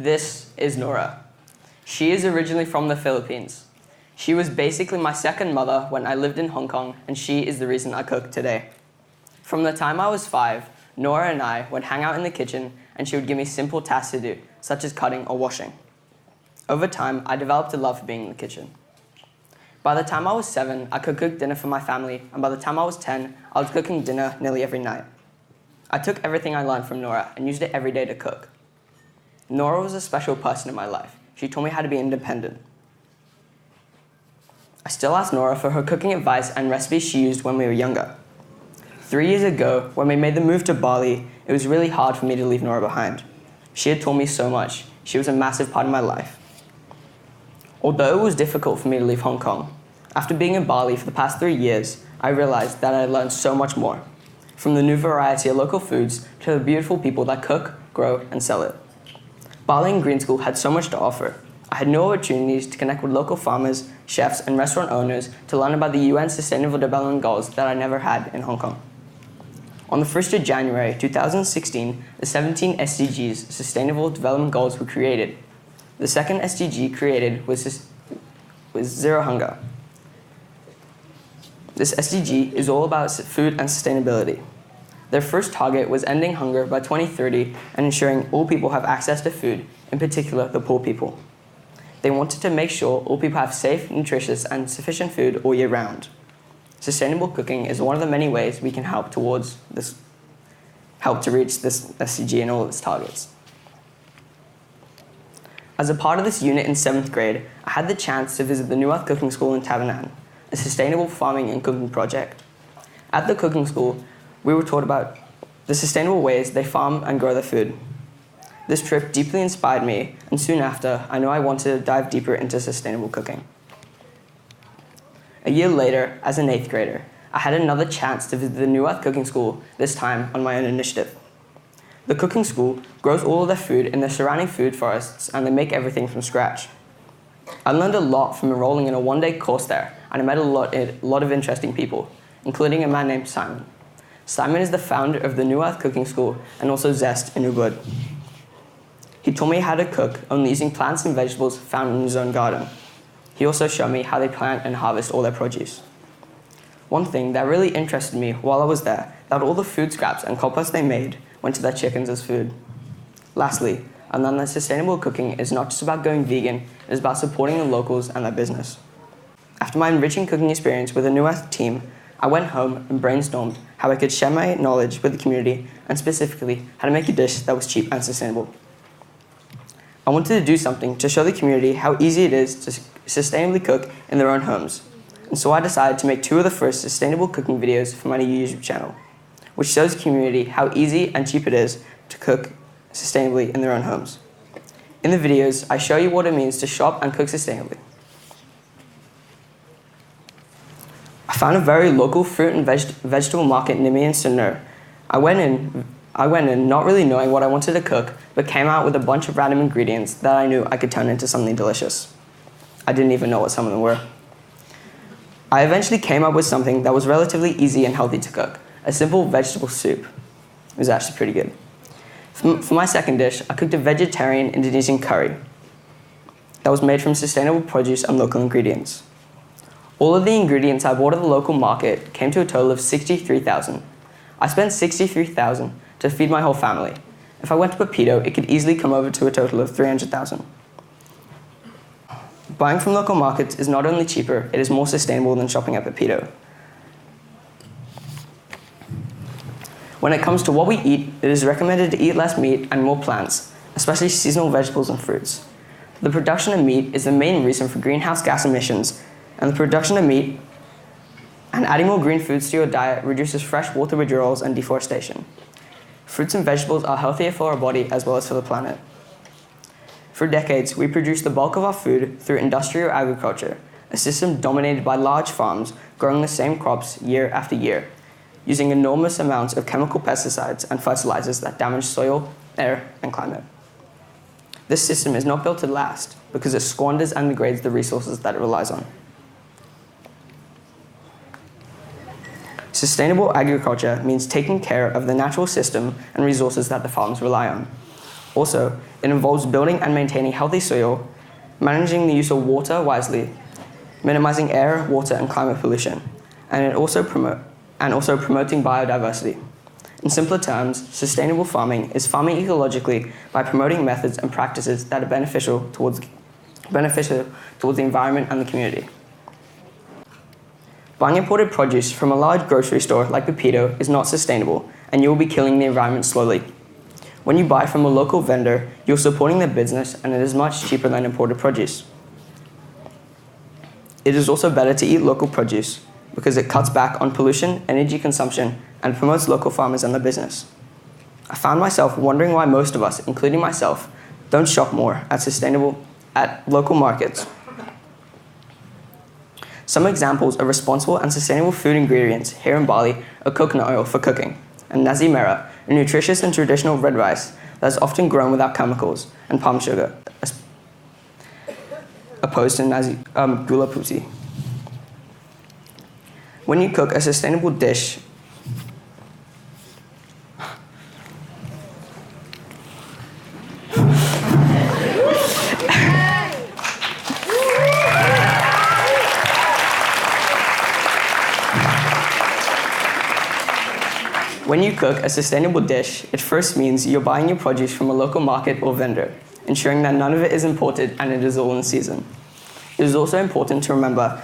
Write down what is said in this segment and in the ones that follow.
This is Nora. She is originally from the Philippines. She was basically my second mother when I lived in Hong Kong, and she is the reason I cook today. From the time I was 5, Nora and I would hang out in the kitchen, and she would give me simple tasks to do, such as cutting or washing. Over time, I developed a love for being in the kitchen. By the time I was 7, I could cook dinner for my family, and by the time I was 10, I was cooking dinner nearly every night. I took everything I learned from Nora and used it every day to cook. Nora was a special person in my life. She taught me how to be independent. I still ask Nora for her cooking advice and recipes she used when we were younger. 3 years ago, when we made the move to Bali, it was really hard for me to leave Nora behind. She had taught me so much. She was a massive part of my life. Although it was difficult for me to leave Hong Kong, after being in Bali for the past 3 years, I realized that I learned so much more. From the new variety of local foods to the beautiful people that cook, grow, and sell it. Bali and Green School had so much to offer. I had new opportunities to connect with local farmers, chefs, and restaurant owners to learn about the UN Sustainable Development Goals that I never had in Hong Kong. On the 1st of January 2016, the 17 SDGs, Sustainable Development Goals, were created. The second SDG created was Zero Hunger. This SDG is all about food and sustainability. Their first target was ending hunger by 2030 and ensuring all people have access to food, in particular the poor people. They wanted to make sure all people have safe, nutritious, and sufficient food all year round. Sustainable cooking is one of the many ways we can help to reach this SDG and all its targets. As a part of this unit in 7th grade, I had the chance to visit the New Earth Cooking School in Tavernan, a sustainable farming and cooking project. At the cooking school, we were taught about the sustainable ways they farm and grow their food. This trip deeply inspired me, and soon after, I knew I wanted to dive deeper into sustainable cooking. A year later, as an 8th grader, I had another chance to visit the New Earth Cooking School, this time on my own initiative. The cooking school grows all of their food in the surrounding food forests, and they make everything from scratch. I learned a lot from enrolling in a one-day course there, and I met a lot of interesting people, including a man named Simon. Simon is the founder of the New Earth Cooking School and also Zest in Ubud. He taught me how to cook only using plants and vegetables found in his own garden. He also showed me how they plant and harvest all their produce. One thing that really interested me while I was there, that all the food scraps and compost they made went to their chickens as food. Lastly, I learned that sustainable cooking is not just about going vegan, it is about supporting the locals and their business. After my enriching cooking experience with the New Earth team, I went home and brainstormed how I could share my knowledge with the community, and specifically how to make a dish that was cheap and sustainable. I wanted to do something to show the community how easy it is to sustainably cook in their own homes. And so I decided to make 2 of the first sustainable cooking videos for my YouTube channel, which shows the community how easy and cheap it is to cook sustainably in their own homes. In the videos, I show you what it means to shop and cook sustainably. I found a very local fruit and vegetable market near me in Sunur. I went in not really knowing what I wanted to cook, but came out with a bunch of random ingredients that I knew I could turn into something delicious. I didn't even know what some of them were. I eventually came up with something that was relatively easy and healthy to cook, a simple vegetable soup. It was actually pretty good. For my second dish, I cooked a vegetarian Indonesian curry that was made from sustainable produce and local ingredients. All of the ingredients I bought at the local market came to a total of $63,000. I spent $63,000 to feed my whole family. If I went to Pepito, it could easily come over to a total of $300,000. Buying from local markets is not only cheaper, it is more sustainable than shopping at Pepito. When it comes to what we eat, it is recommended to eat less meat and more plants, especially seasonal vegetables and fruits. The production of meat is the main reason for greenhouse gas emissions, and the production of meat and adding more green foods to your diet reduces fresh water withdrawals and deforestation. Fruits and vegetables are healthier for our body as well as for the planet. For decades, we produced the bulk of our food through industrial agriculture, a system dominated by large farms growing the same crops year after year, using enormous amounts of chemical pesticides and fertilizers that damage soil, air, and climate. This system is not built to last because it squanders and degrades the resources that it relies on. Sustainable agriculture means taking care of the natural system and resources that the farms rely on. Also, it involves building and maintaining healthy soil, managing the use of water wisely, minimizing air, water, and climate pollution, and also promoting biodiversity. In simpler terms, sustainable farming is farming ecologically by promoting methods and practices that are beneficial towards the environment and the community. Buying imported produce from a large grocery store like Pepito is not sustainable, and you will be killing the environment slowly. When you buy from a local vendor, you're supporting their business, and it is much cheaper than imported produce. It is also better to eat local produce because it cuts back on pollution, energy consumption, and promotes local farmers and their business. I found myself wondering why most of us, including myself, don't shop more at local markets. Some examples of responsible and sustainable food ingredients here in Bali are coconut oil for cooking, and nasi merah, a nutritious and traditional red rice that is often grown without chemicals, and palm sugar, opposed to gula putih. When you cook a sustainable dish, it first means you're buying your produce from a local market or vendor, ensuring that none of it is imported and it is all in season. It is also important to remember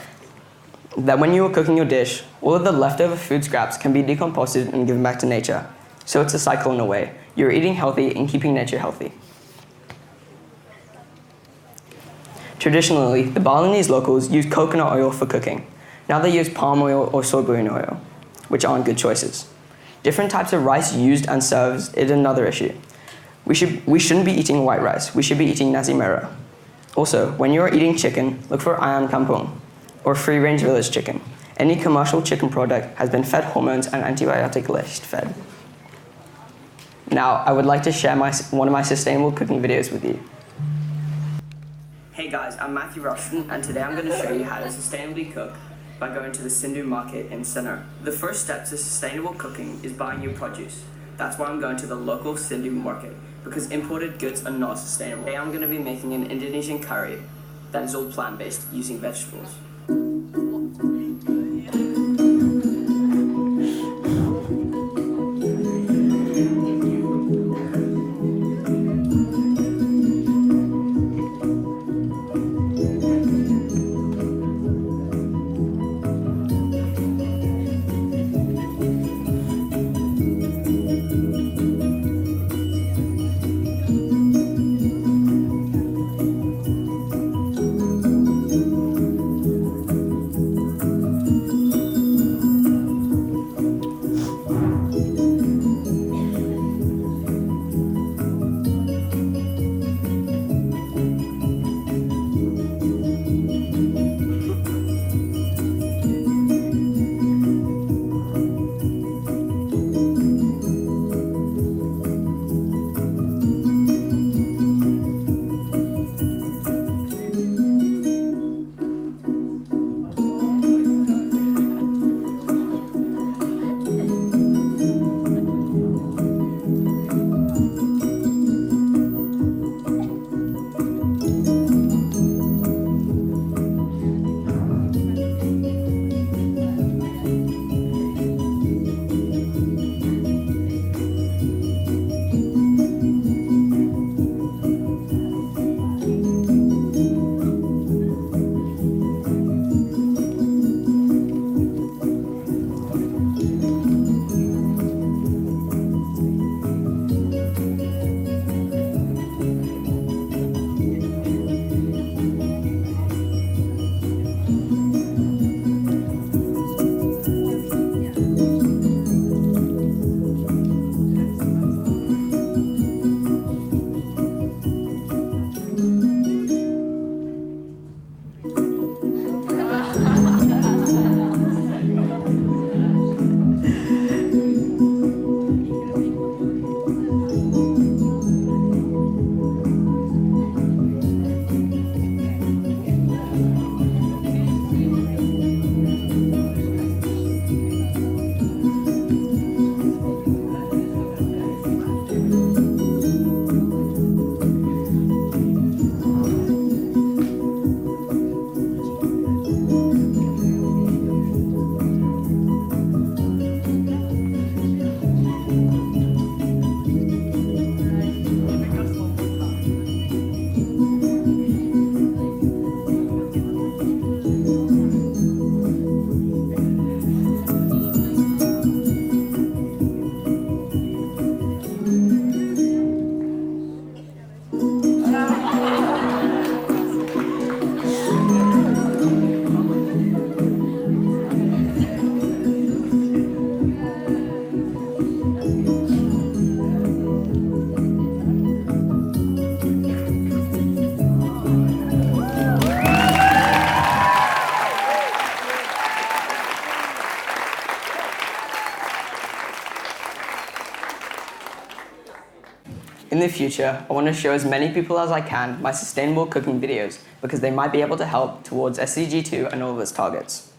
that when you are cooking your dish, all of the leftover food scraps can be decomposted and given back to nature. So it's a cycle in a way. You're eating healthy and keeping nature healthy. Traditionally, the Balinese locals use coconut oil for cooking. Now they use palm oil or soybean oil, which aren't good choices. Different types of rice used and served is another issue. We shouldn't be eating white rice. We should be eating nasi merah. Also, when you are eating chicken, look for ayam kampung, or free-range village chicken. Any commercial chicken product has been fed hormones and antibiotic-laced fed. Now, I would like to share one of my sustainable cooking videos with you. Hey guys, I'm Matthew Rushton, and today I'm going to show you how to sustainably cook by going to the Sindhu market in Sinnar. The first step to sustainable cooking is buying your produce. That's why I'm going to the local Sindhu market, because imported goods are not sustainable. Today I'm going to be making an Indonesian curry that is all plant-based using vegetables. In the future, I want to show as many people as I can my sustainable cooking videos because they might be able to help towards SDG 2 and all of its targets.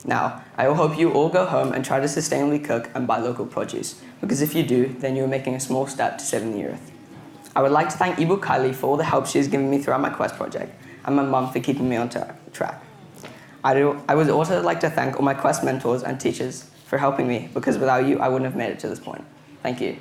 Now, I hope you all go home and try to sustainably cook and buy local produce, because if you do, then you're making a small step to saving the earth. I would like to thank Ibu Kylie for all the help she has given me throughout my Quest project, and my mum for keeping me on track. I would also like to thank all my Quest mentors and teachers for helping me, because without you, I wouldn't have made it to this point. Thank you.